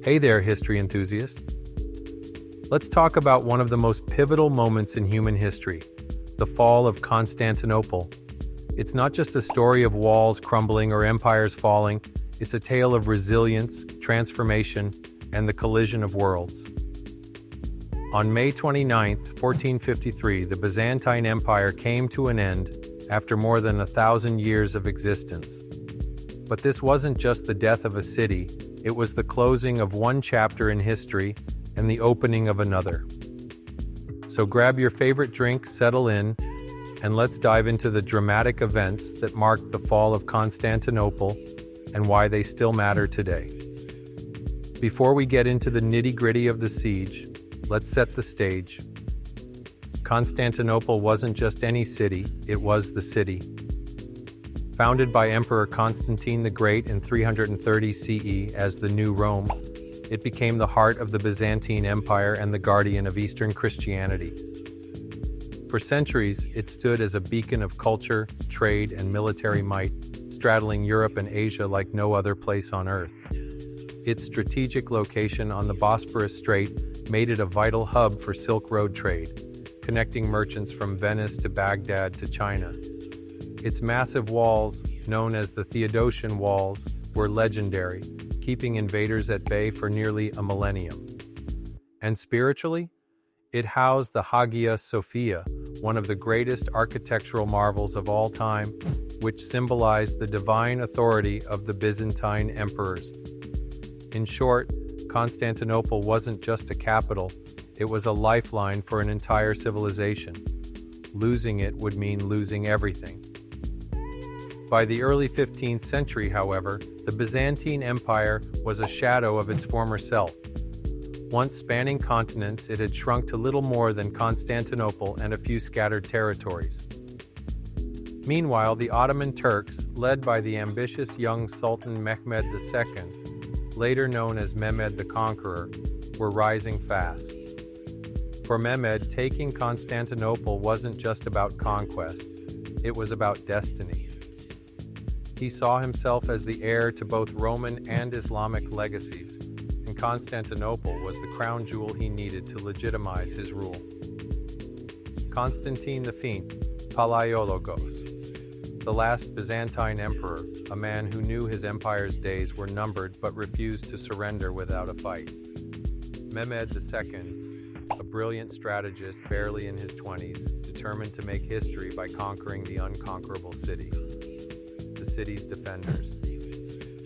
Hey there, history enthusiast. Let's talk about one of the most pivotal moments in human history, the fall of Constantinople. It's not just a story of walls crumbling or empires falling, it's a tale of resilience, transformation, and the collision of worlds. On May 29, 1453, the Byzantine Empire came to an end after more than 1,000 years of existence. But this wasn't just the death of a city, it was the closing of one chapter in history and the opening of another. So grab your favorite drink, settle in, and let's dive into the dramatic events that marked the fall of Constantinople and why they still matter today. Before we get into the nitty-gritty of the siege, let's set the stage. Constantinople wasn't just any city, it was the city. Founded by Emperor Constantine the Great in 330 CE as the New Rome, it became the heart of the Byzantine Empire and the guardian of Eastern Christianity. For centuries, it stood as a beacon of culture, trade, and military might, straddling Europe and Asia like no other place on Earth. Its strategic location on the Bosporus Strait made it a vital hub for Silk Road trade, connecting merchants from Venice to Baghdad to China. Its massive walls, known as the Theodosian Walls, were legendary, keeping invaders at bay for nearly a millennium. And spiritually, it housed the Hagia Sophia, one of the greatest architectural marvels of all time, which symbolized the divine authority of the Byzantine emperors. In short, Constantinople wasn't just a capital, it was a lifeline for an entire civilization. Losing it would mean losing everything. By the early 15th century, however, the Byzantine Empire was a shadow of its former self. Once spanning continents, it had shrunk to little more than Constantinople and a few scattered territories. Meanwhile, the Ottoman Turks, led by the ambitious young Sultan Mehmed II, later known as Mehmed the Conqueror, were rising fast. For Mehmed, taking Constantinople wasn't just about conquest, it was about destiny. He saw himself as the heir to both Roman and Islamic legacies, and Constantinople was the crown jewel he needed to legitimize his rule. Constantine V, Palaiologos, the last Byzantine emperor, a man who knew his empire's days were numbered but refused to surrender without a fight. Mehmed II, a brilliant strategist barely in his 20s, determined to make history by conquering the unconquerable city. The city's defenders.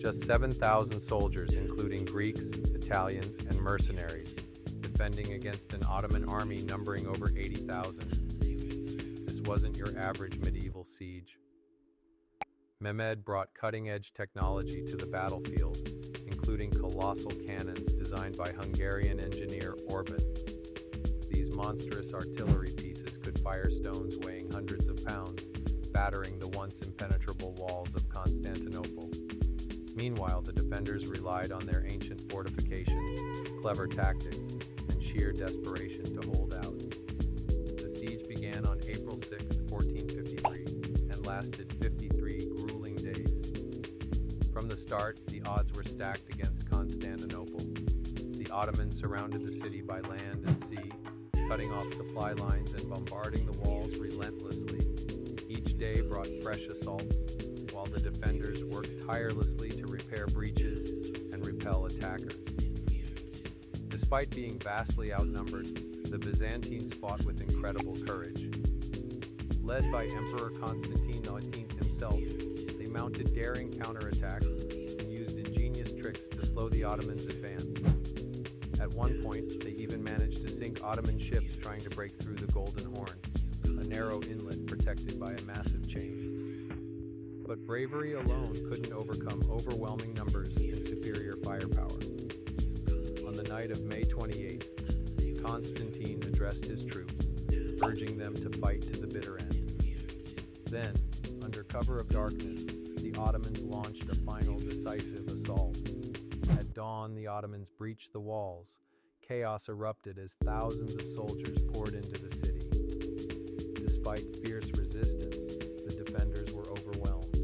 Just 7,000 soldiers, including Greeks, Italians, and mercenaries, defending against an Ottoman army numbering over 80,000. This wasn't your average medieval siege. Mehmed brought cutting-edge technology to the battlefield, including colossal cannons designed by Hungarian engineer Orbit. These monstrous artillery pieces could fire stones weighing hundreds of pounds, battering the once impenetrable walls of Constantinople. Meanwhile, the defenders relied on their ancient fortifications, clever tactics, and sheer desperation to hold out. The siege began on April 6, 1453, and lasted 53 grueling days. From the start, the odds were stacked against Constantinople. The Ottomans surrounded the city by land and sea, cutting off supply lines and bombarding the walls relentlessly. Each day brought fresh assaults, while the defenders worked tirelessly to repair breaches and repel attackers. Despite being vastly outnumbered, the Byzantines fought with incredible courage. Led by Emperor Constantine XI himself, they mounted daring counterattacks and used ingenious tricks to slow the Ottomans' advance. At one point, they even managed to sink Ottoman ships trying to break through the Golden Horn, a narrow inlet protected by a massive chain. But bravery alone couldn't overcome overwhelming numbers and superior firepower. On the night of May 28th, Constantine addressed his troops, urging them to fight to the bitter end. Then, under cover of darkness, the Ottomans launched a final decisive assault. At dawn, the Ottomans breached the walls. Chaos erupted as thousands of soldiers poured into the city. Despite fierce resistance, the defenders were overwhelmed.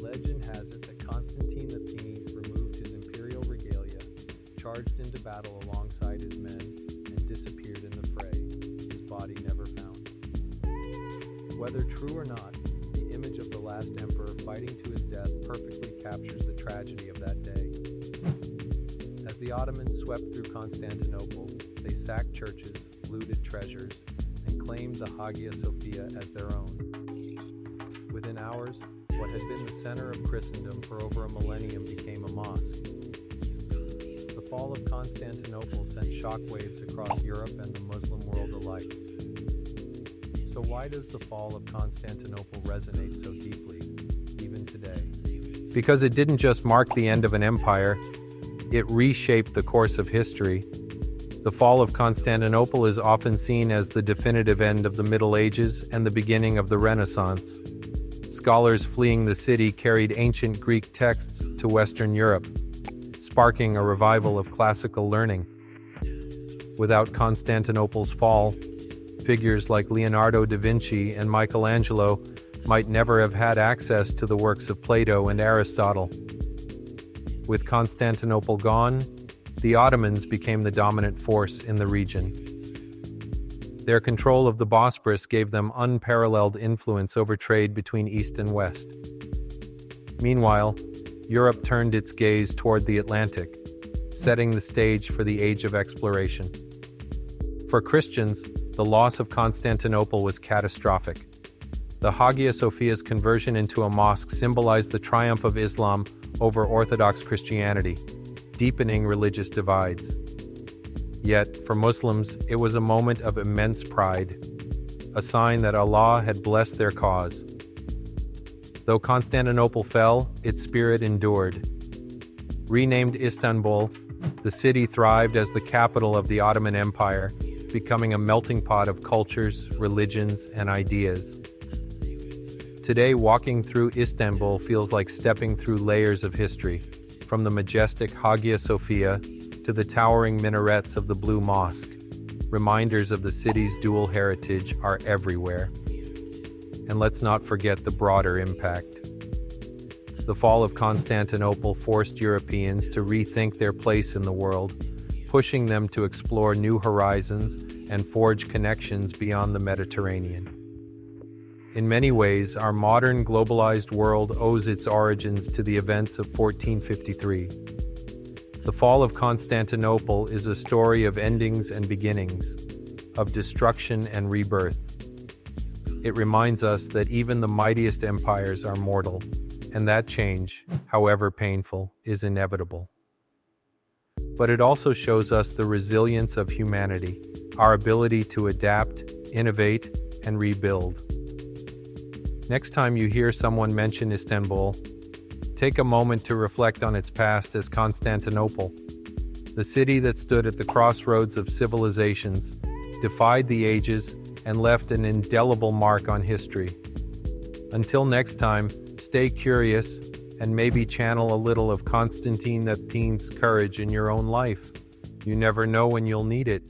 Legend has it that Constantine XI removed his imperial regalia, charged into battle alongside his men and disappeared in the fray, his body never found. Whether true or not, the image of the last emperor fighting to his death perfectly captures the tragedy of that day. As the Ottomans swept through Constantinople, they sacked churches, looted treasures, and claimed the Hagia Sophia as their own. Within hours, what had been the center of Christendom for over a millennium became a mosque. The fall of Constantinople sent shockwaves across Europe and the Muslim world alike. So why does the fall of Constantinople resonate so deeply, even today? Because it didn't just mark the end of an empire, it reshaped the course of history. The fall of Constantinople is often seen as the definitive end of the Middle Ages and the beginning of the Renaissance. Scholars fleeing the city carried ancient Greek texts to Western Europe, sparking a revival of classical learning. Without Constantinople's fall, figures like Leonardo da Vinci and Michelangelo might never have had access to the works of Plato and Aristotle. With Constantinople gone, the Ottomans became the dominant force in the region. Their control of the Bosporus gave them unparalleled influence over trade between East and West. Meanwhile, Europe turned its gaze toward the Atlantic, setting the stage for the Age of Exploration. For Christians, the loss of Constantinople was catastrophic. The Hagia Sophia's conversion into a mosque symbolized the triumph of Islam over Orthodox Christianity, deepening religious divides. Yet, for Muslims, it was a moment of immense pride, a sign that Allah had blessed their cause. Though Constantinople fell, its spirit endured. Renamed Istanbul, the city thrived as the capital of the Ottoman Empire, becoming a melting pot of cultures, religions, and ideas. Today, walking through Istanbul feels like stepping through layers of history, from the majestic Hagia Sophia to the towering minarets of the Blue Mosque. Reminders of the city's dual heritage are everywhere. And let's not forget the broader impact. The fall of Constantinople forced Europeans to rethink their place in the world, pushing them to explore new horizons and forge connections beyond the Mediterranean. In many ways, our modern globalized world owes its origins to the events of 1453. The fall of Constantinople is a story of endings and beginnings, of destruction and rebirth. It reminds us that even the mightiest empires are mortal, and that change, however painful, is inevitable. But it also shows us the resilience of humanity, our ability to adapt, innovate, and rebuild. Next time you hear someone mention Istanbul, take a moment to reflect on its past as Constantinople, the city that stood at the crossroads of civilizations, defied the ages, and left an indelible mark on history. Until next time, stay curious and maybe channel a little of Constantine XI's courage in your own life. You never know when you'll need it.